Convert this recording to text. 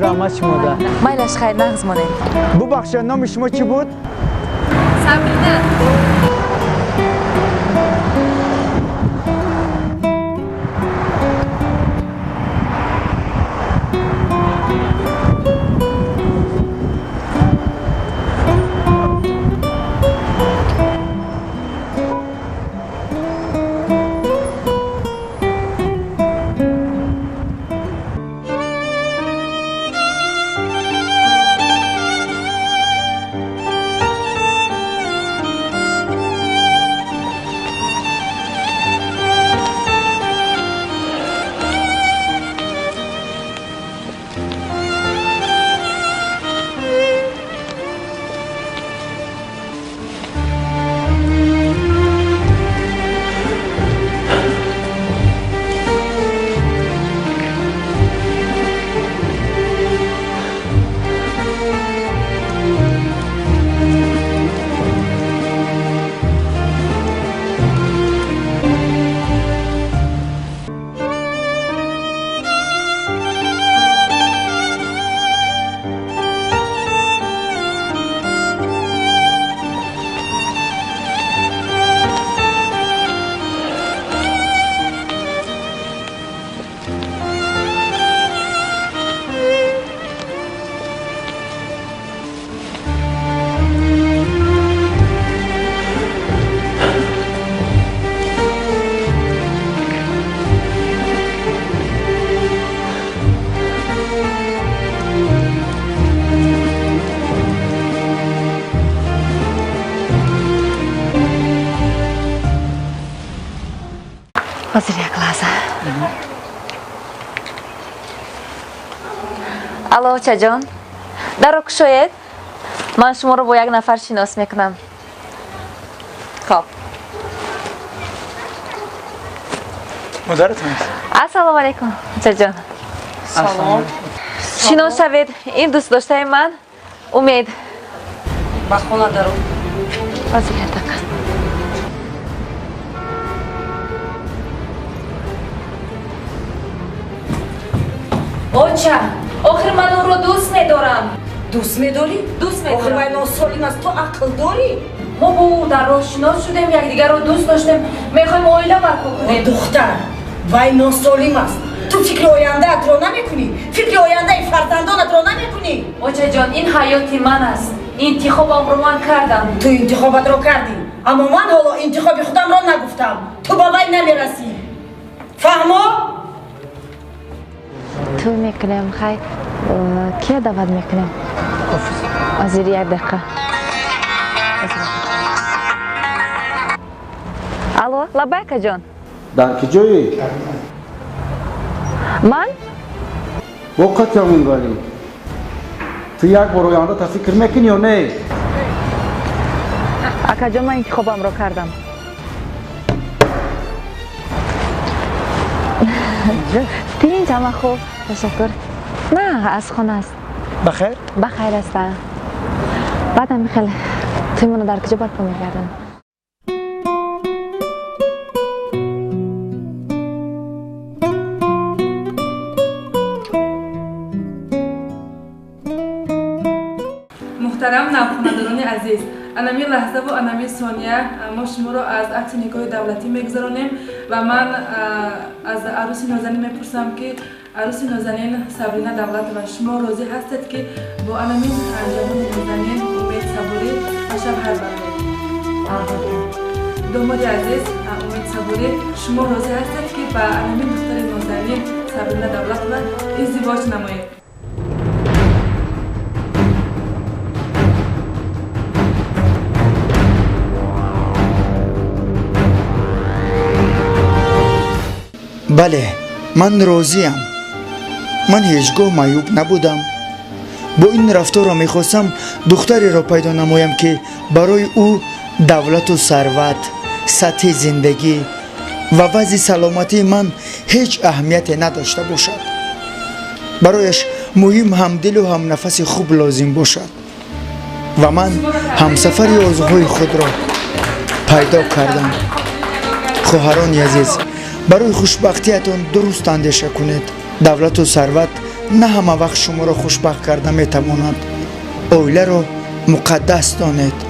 رحمت شما ده. مایلش خیر نغز مانید. ببخشید نام شما چی بود؟ سمینه. حاضر یک لحظه. الو چه جان؟ در رو کشوید؟ من شما رو با یک نفر شناس میکنم. خب مدارتون السلام علیکم چه جان؟ سلام. شناس شوید این دوست داشته من امید. با خونه درو. حاضر یک دقیقه. اوچه آخر من اون رو دوست میدارم. دوست میداری؟ دوست آخر میدارم. وای ناسالیم از تو عقل داری؟ ما با او در راه شناس شدیم یکدیگر رو دوست داشتیم میخوایم آیله برپا کنیم. دختر وای ناسالیم است. تو فکر آینده ات رو نمیکنی؟ فکر آینده فرزندانت رو نمیکنی؟ اوچه جان این حیاتی من است. انتخابم رو من کردم. تو انتخابت رو کردی اما من حالا انتخاب خودم رو نگفتم. تو با وی نمیرسی. فهمو؟ تو میکنیم خیر کیا دعوت میکنیم؟ حاضر یک دقیقه. الو لبیک جان. در کجایی؟ من؟ وقت میبری تو یک بار آینده تا فکر میکنی یا نه؟ اکا جان من انتخابم رو کردم. دیرین جمع خوب تشکر. نه از خونه است. بخیر؟ بخیر است. بعدم خیلی توی منو در کجا برپا میگردن؟ محترم نوخوندگان عزیز، انمی لحظه و انمی ثانیه ما شما رو از عکس نکاح دولتی میگذرانیم و من از عروس نازنین میپرسم که عروس نازنین صبرینا دولت و شما راضی هستید که با انمی جوان نازنین امید صبوری و شب هر برید؟ داماد عزیز امید صبوری شما راضی هستید که با انمی دختر نازنین صبرینا دولت و ازدواج نمایید؟ بله من راضیم. من هیچگاه معیوب نبودم. با این رفتار را میخواستم دختری را پیدا نمایم که برای او دولت و ثروت، سطح زندگی و وضع سلامتی من هیچ اهمیتی نداشته باشد. برایش مهم همدل و هم نفس خوب لازم باشد و من همسفر آرزوهای خود را پیدا کردم. خواهران عزیز، برای خوشبختیتان درست اندیشه کنید. دولت و ثروت نه همه وقت شما را خوشبخت کرده می تواند. اویله را مقدس دانید.